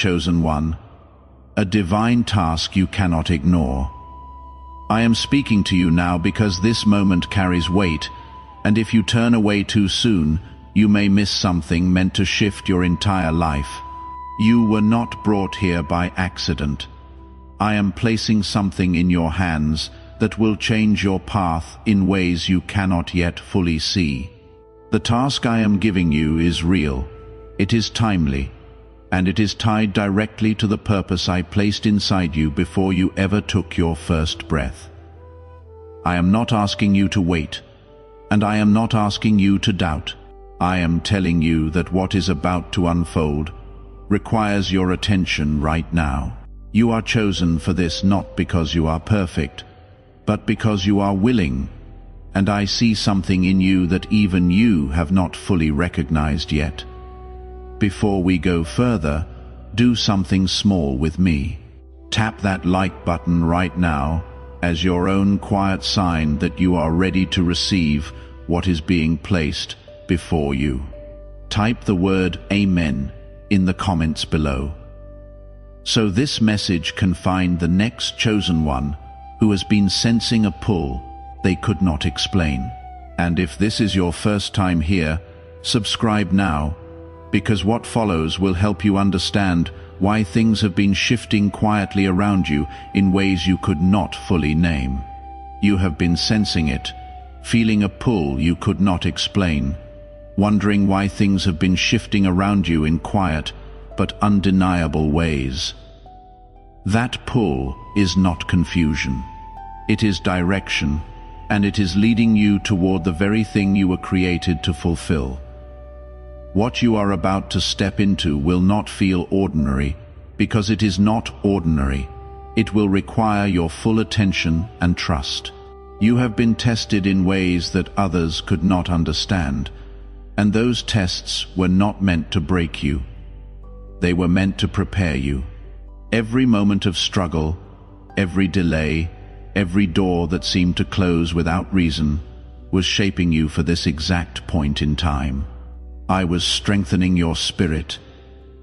Chosen One, a divine task you cannot ignore. I am speaking to you now because this moment carries weight, and if you turn away too soon, you may miss something meant to shift your entire life. You were not brought here by accident. I am placing something in your hands that will change your path in ways you cannot yet fully see. The task I am giving you is real, it is timely, and it is tied directly to the purpose I placed inside you before you ever took your first breath. I am not asking you to wait, and I am not asking you to doubt. I am telling you that what is about to unfold requires your attention right now. You are chosen for this not because you are perfect, but because you are willing, and I see something in you that even you have not fully recognized yet. Before we go further, do something small with me. Tap that like button right now as your own quiet sign that you are ready to receive what is being placed before you. Type the word Amen in the comments below, so this message can find the next chosen one who has been sensing a pull they could not explain. And if this is your first time here, subscribe now, because what follows will help you understand why things have been shifting quietly around you in ways you could not fully name. You have been sensing it, feeling a pull you could not explain, wondering why things have been shifting around you in quiet but undeniable ways. That pull is not confusion. It is direction, and it is leading you toward the very thing you were created to fulfill. What you are about to step into will not feel ordinary, because it is not ordinary. It will require your full attention and trust. You have been tested in ways that others could not understand, and those tests were not meant to break you. They were meant to prepare you. Every moment of struggle, every delay, every door that seemed to close without reason, was shaping you for this exact point in time. I was strengthening your spirit,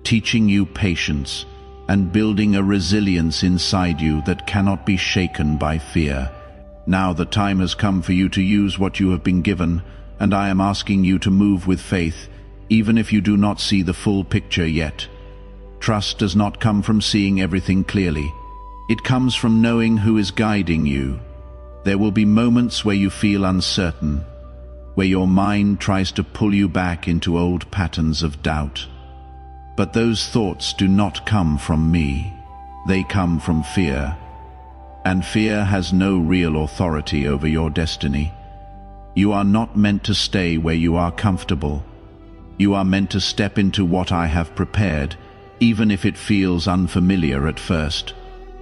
teaching you patience, and building a resilience inside you that cannot be shaken by fear. Now the time has come for you to use what you have been given, and I am asking you to move with faith, even if you do not see the full picture yet. Trust does not come from seeing everything clearly. It comes from knowing who is guiding you. There will be moments where you feel uncertain, where your mind tries to pull you back into old patterns of doubt. But those thoughts do not come from me. They come from fear. And fear has no real authority over your destiny. You are not meant to stay where you are comfortable. You are meant to step into what I have prepared, even if it feels unfamiliar at first.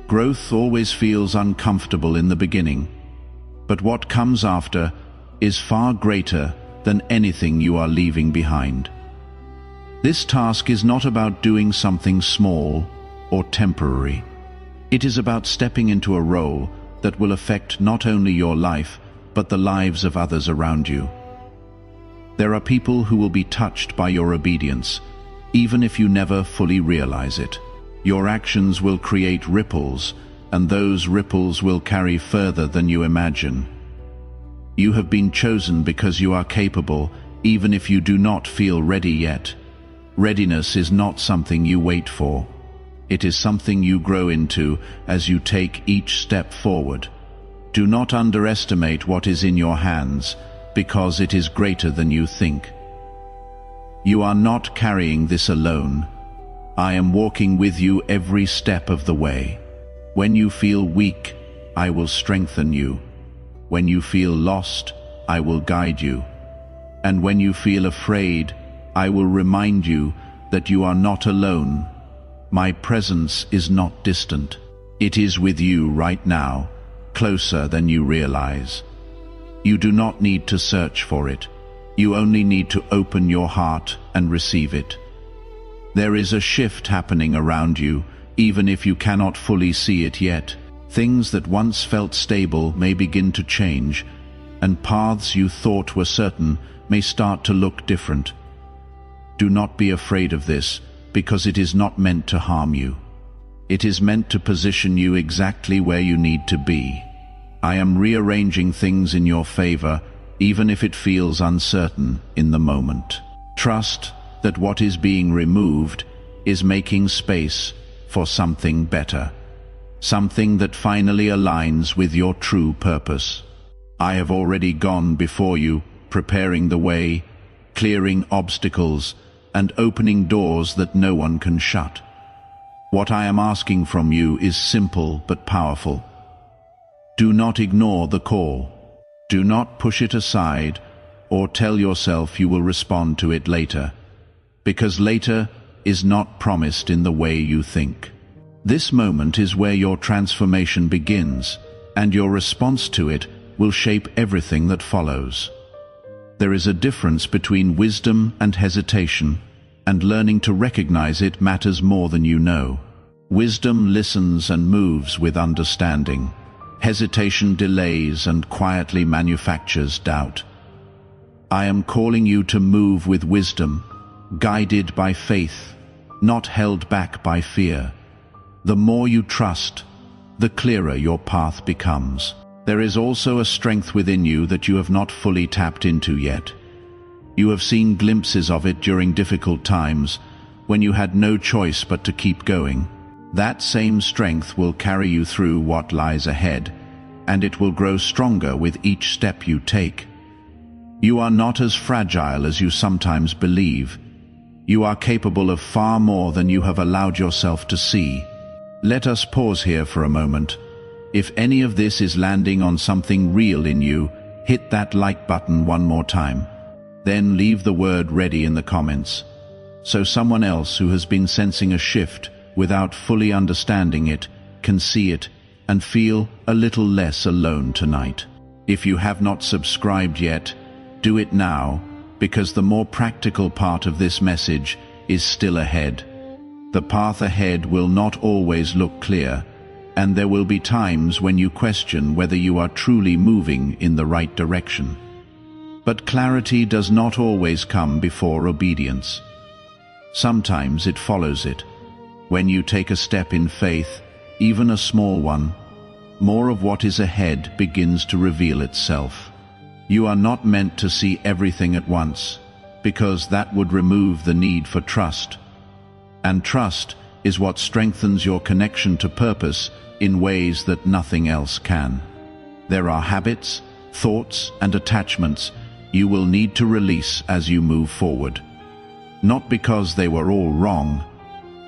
Growth always feels uncomfortable in the beginning, but what comes after is far greater than anything you are leaving behind. This task is not about doing something small or temporary. It is about stepping into a role that will affect not only your life, but the lives of others around you. There are people who will be touched by your obedience, even if you never fully realize it. Your actions will create ripples, and those ripples will carry further than you imagine. You have been chosen because you are capable, even if you do not feel ready yet. Readiness is not something you wait for. It is something you grow into as you take each step forward. Do not underestimate what is in your hands, because it is greater than you think. You are not carrying this alone. I am walking with you every step of the way. When you feel weak, I will strengthen you. When you feel lost, I will guide you. And when you feel afraid, I will remind you that you are not alone. My presence is not distant. It is with you right now, closer than you realize. You do not need to search for it. You only need to open your heart and receive it. There is a shift happening around you, even if you cannot fully see it yet. Things that once felt stable may begin to change, and paths you thought were certain may start to look different. Do not be afraid of this, because it is not meant to harm you. It is meant to position you exactly where you need to be. I am rearranging things in your favor, even if it feels uncertain in the moment. Trust that what is being removed is making space for something better, something that finally aligns with your true purpose. I have already gone before you, preparing the way, clearing obstacles, and opening doors that no one can shut. What I am asking from you is simple but powerful. Do not ignore the call. Do not push it aside or tell yourself you will respond to it later, because later is not promised in the way you think. This moment is where your transformation begins, and your response to it will shape everything that follows. There is a difference between wisdom and hesitation, and learning to recognize it matters more than you know. Wisdom listens and moves with understanding. Hesitation delays and quietly manufactures doubt. I am calling you to move with wisdom, guided by faith, not held back by fear. The more you trust, the clearer your path becomes. There is also a strength within you that you have not fully tapped into yet. You have seen glimpses of it during difficult times, when you had no choice but to keep going. That same strength will carry you through what lies ahead, and it will grow stronger with each step you take. You are not as fragile as you sometimes believe. You are capable of far more than you have allowed yourself to see. Let us pause here for a moment. If any of this is landing on something real in you, hit that like button one more time. Then leave the word ready in the comments, so someone else who has been sensing a shift without fully understanding it can see it and feel a little less alone tonight. If you have not subscribed yet, do it now, because the more practical part of this message is still ahead. The path ahead will not always look clear, and there will be times when you question whether you are truly moving in the right direction. But clarity does not always come before obedience. Sometimes it follows it. When you take a step in faith, even a small one, more of what is ahead begins to reveal itself. You are not meant to see everything at once, because that would remove the need for trust. And trust is what strengthens your connection to purpose in ways that nothing else can. There are habits, thoughts, and attachments you will need to release as you move forward. Not because they were all wrong,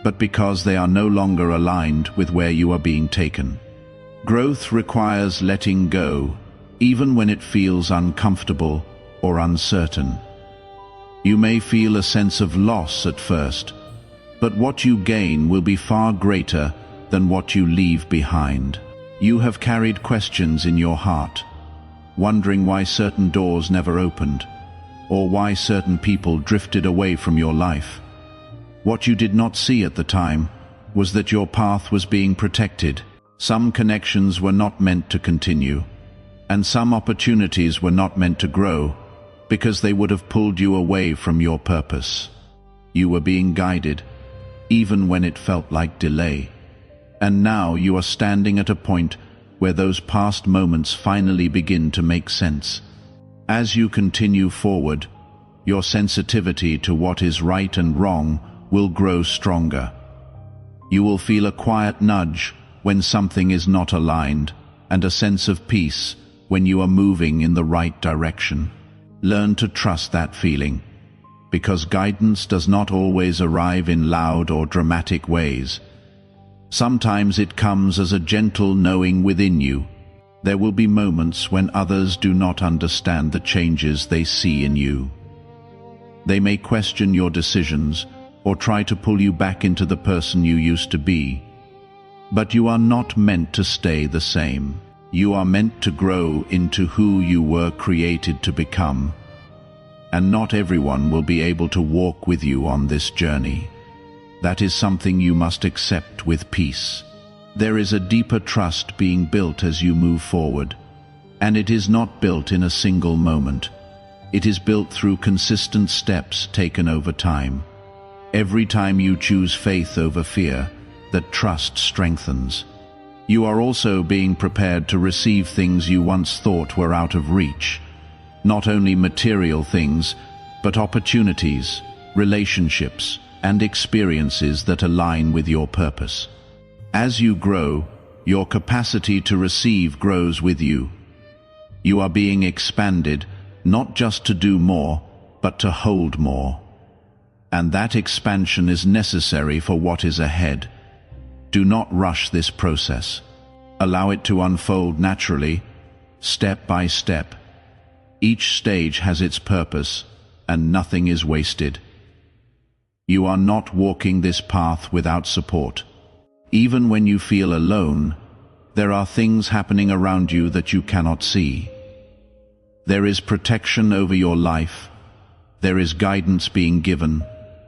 but because they are no longer aligned with where you are being taken. Growth requires letting go, even when it feels uncomfortable or uncertain. You may feel a sense of loss at first, but what you gain will be far greater than what you leave behind. You have carried questions in your heart, wondering why certain doors never opened, or why certain people drifted away from your life. What you did not see at the time was that your path was being protected. Some connections were not meant to continue, and some opportunities were not meant to grow, because they would have pulled you away from your purpose. You were being guided, even when it felt like delay. And now you are standing at a point where those past moments finally begin to make sense. As you continue forward, your sensitivity to what is right and wrong will grow stronger. You will feel a quiet nudge when something is not aligned, and a sense of peace when you are moving in the right direction. Learn to trust that feeling, because guidance does not always arrive in loud or dramatic ways. Sometimes it comes as a gentle knowing within you. There will be moments when others do not understand the changes they see in you. They may question your decisions or try to pull you back into the person you used to be. But you are not meant to stay the same. You are meant to grow into who you were created to become. And not everyone will be able to walk with you on this journey. That is something you must accept with peace. There is a deeper trust being built as you move forward, and it is not built in a single moment. It is built through consistent steps taken over time. Every time you choose faith over fear, that trust strengthens. You are also being prepared to receive things you once thought were out of reach. Not only material things, but opportunities, relationships, and experiences that align with your purpose. As you grow, your capacity to receive grows with you. You are being expanded, not just to do more, but to hold more. And that expansion is necessary for what is ahead. Do not rush this process. Allow it to unfold naturally, step by step. Each stage has its purpose, and nothing is wasted. You are not walking this path without support. Even when you feel alone, there are things happening around you that you cannot see. There is protection over your life, there is guidance being given,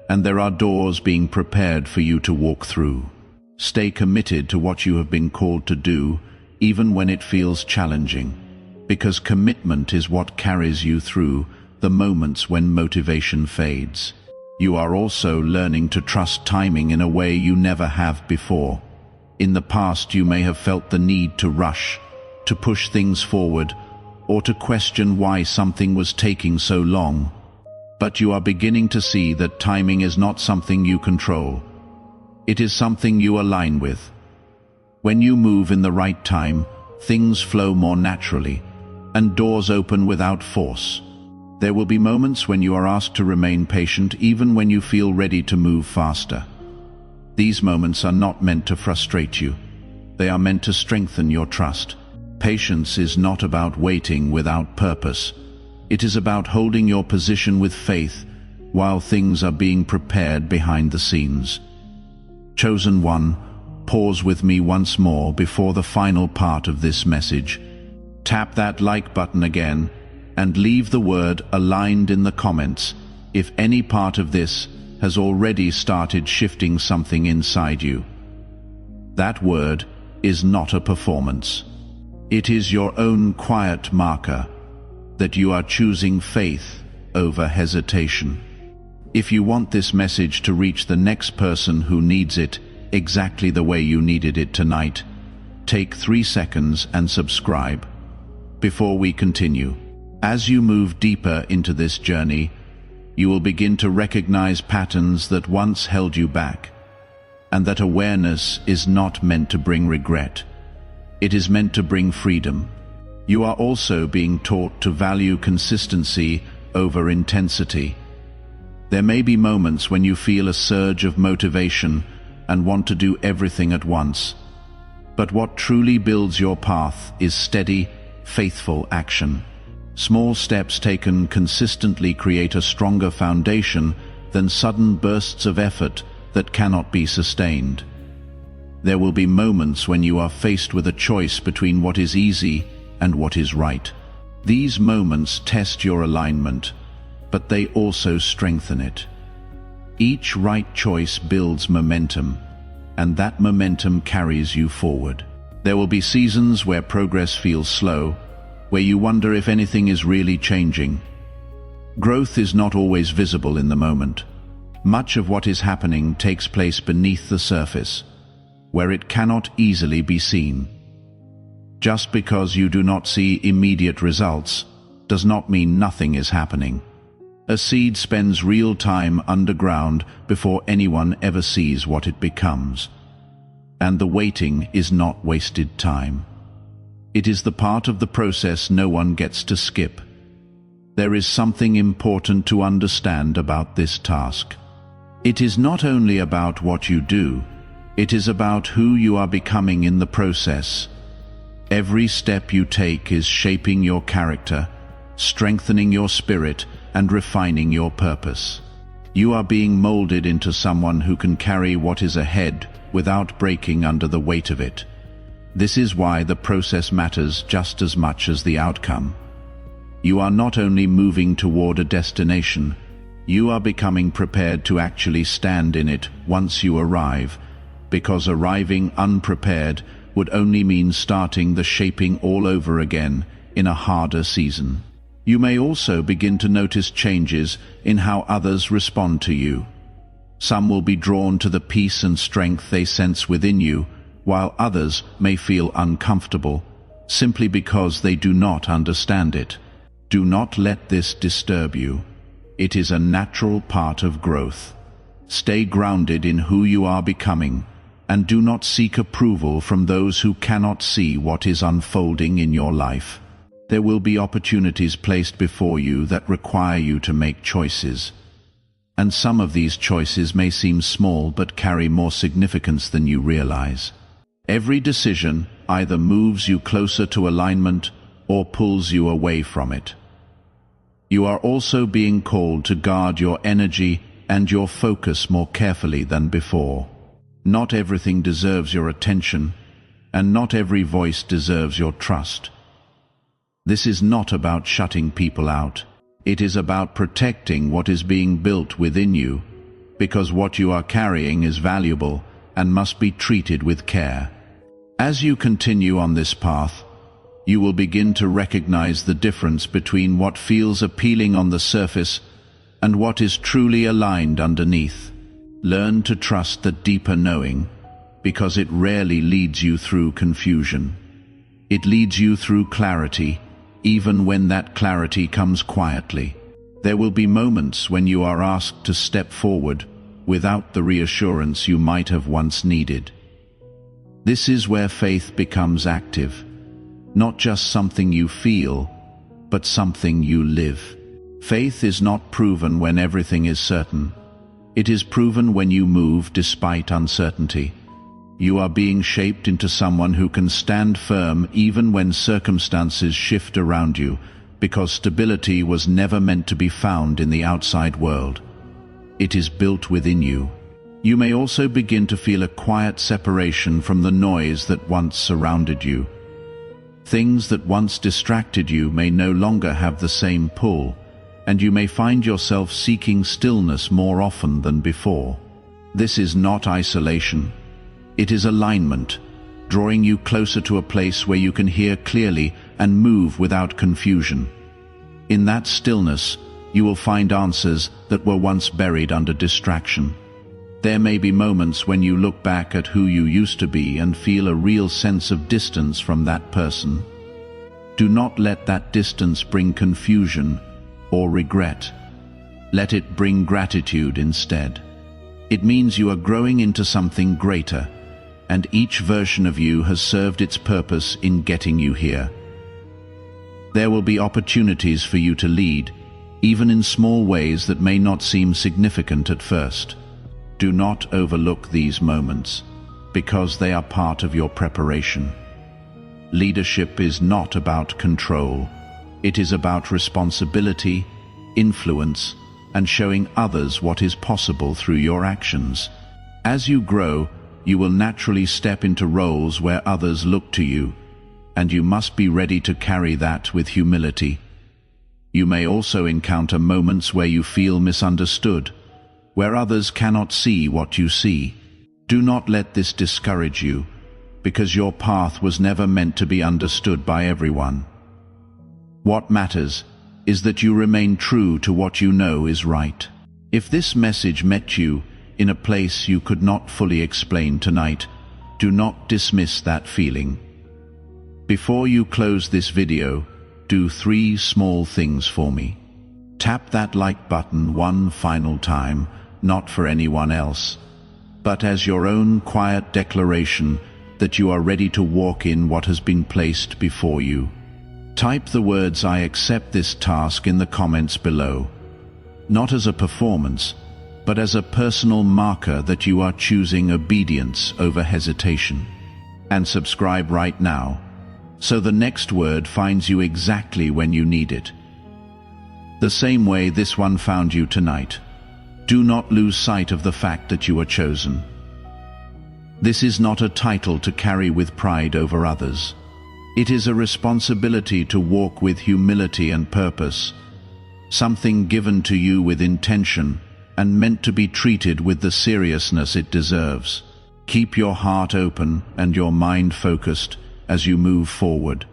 and there are doors being prepared for you to walk through. Stay committed to what you have been called to do, even when it feels challenging, because commitment is what carries you through the moments when motivation fades. You are also learning to trust timing in a way you never have before. In the past, you may have felt the need to rush, to push things forward, or to question why something was taking so long. But you are beginning to see that timing is not something you control. It is something you align with. When you move in the right time, things flow more naturally, and doors open without force. There will be moments when you are asked to remain patient even when you feel ready to move faster. These moments are not meant to frustrate you. They are meant to strengthen your trust. Patience is not about waiting without purpose. It is about holding your position with faith while things are being prepared behind the scenes. Chosen one, pause with me once more before the final part of this message. Tap that like button again and leave the word aligned in the comments if any part of this has already started shifting something inside you. That word is not a performance. It is your own quiet marker that you are choosing faith over hesitation. If you want this message to reach the next person who needs it exactly the way you needed it tonight, take 3 seconds and subscribe. Before we continue, as you move deeper into this journey, you will begin to recognize patterns that once held you back, and that awareness is not meant to bring regret. It is meant to bring freedom. You are also being taught to value consistency over intensity. There may be moments when you feel a surge of motivation and want to do everything at once. But what truly builds your path is steady, faithful action. Small steps taken consistently create a stronger foundation than sudden bursts of effort that cannot be sustained. There will be moments when you are faced with a choice between what is easy and what is right. These moments test your alignment, but they also strengthen it. Each right choice builds momentum, and that momentum carries you forward. There will be seasons where progress feels slow, where you wonder if anything is really changing. Growth is not always visible in the moment. Much of what is happening takes place beneath the surface, where it cannot easily be seen. Just because you do not see immediate results does not mean nothing is happening. A seed spends real time underground before anyone ever sees what it becomes. And the waiting is not wasted time. It is the part of the process no one gets to skip. There is something important to understand about this task. It is not only about what you do, it is about who you are becoming in the process. Every step you take is shaping your character, strengthening your spirit, and refining your purpose. You are being molded into someone who can carry what is ahead without breaking under the weight of it. This is why the process matters just as much as the outcome. You are not only moving toward a destination, you are becoming prepared to actually stand in it once you arrive, because arriving unprepared would only mean starting the shaping all over again in a harder season. You may also begin to notice changes in how others respond to you. Some will be drawn to the peace and strength they sense within you, while others may feel uncomfortable, simply because they do not understand it. Do not let this disturb you. It is a natural part of growth. Stay grounded in who you are becoming, and do not seek approval from those who cannot see what is unfolding in your life. There will be opportunities placed before you that require you to make choices. And some of these choices may seem small but carry more significance than you realize. Every decision either moves you closer to alignment or pulls you away from it. You are also being called to guard your energy and your focus more carefully than before. Not everything deserves your attention, and not every voice deserves your trust. This is not about shutting people out. It is about protecting what is being built within you, because what you are carrying is valuable and must be treated with care. As you continue on this path, you will begin to recognize the difference between what feels appealing on the surface and what is truly aligned underneath. Learn to trust the deeper knowing, because it rarely leads you through confusion. It leads you through clarity, even when that clarity comes quietly. There will be moments when you are asked to step forward without the reassurance you might have once needed. This is where faith becomes active, not just something you feel, but something you live. Faith is not proven when everything is certain. It is proven when you move despite uncertainty. You are being shaped into someone who can stand firm even when circumstances shift around you, because stability was never meant to be found in the outside world. It is built within you. You may also begin to feel a quiet separation from the noise that once surrounded you. Things that once distracted you may no longer have the same pull, and you may find yourself seeking stillness more often than before. This is not isolation. It is alignment, drawing you closer to a place where you can hear clearly and move without confusion. In that stillness, you will find answers that were once buried under distraction. There may be moments when you look back at who you used to be and feel a real sense of distance from that person. Do not let that distance bring confusion or regret. Let it bring gratitude instead. It means you are growing into something greater, and each version of you has served its purpose in getting you here. There will be opportunities for you to lead, even in small ways that may not seem significant at first. Do not overlook these moments, because they are part of your preparation. Leadership is not about control. It is about responsibility, influence, and showing others what is possible through your actions. As you grow, you will naturally step into roles where others look to you, and you must be ready to carry that with humility. You may also encounter moments where you feel misunderstood, where others cannot see what you see. Do not let this discourage you, because your path was never meant to be understood by everyone. What matters is that you remain true to what you know is right. If this message met you in a place you could not fully explain tonight, do not dismiss that feeling. Before you close this video, do 3 small things for me. Tap that like button one final time, not for anyone else, but as your own quiet declaration that you are ready to walk in what has been placed before you. Type the words "I accept this task" in the comments below, not as a performance, but as a personal marker that you are choosing obedience over hesitation. And subscribe right now, so the next word finds you exactly when you need it. The same way this one found you tonight. Do not lose sight of the fact that you are chosen. This is not a title to carry with pride over others. It is a responsibility to walk with humility and purpose, something given to you with intention and meant to be treated with the seriousness it deserves. Keep your heart open and your mind focused as you move forward.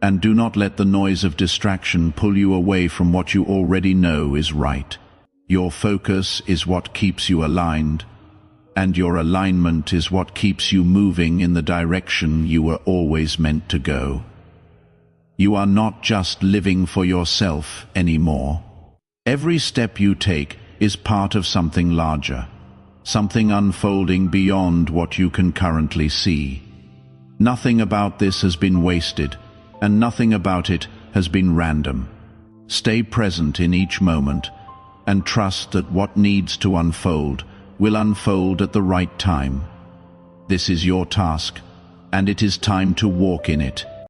And do not let the noise of distraction pull you away from what you already know is right. Your focus is what keeps you aligned, and your alignment is what keeps you moving in the direction you were always meant to go. You are not just living for yourself anymore. Every step you take is part of something larger, something unfolding beyond what you can currently see. Nothing about this has been wasted, and nothing about it has been random. Stay present in each moment, and trust that what needs to unfold will unfold at the right time. This is your task, and it is time to walk in it.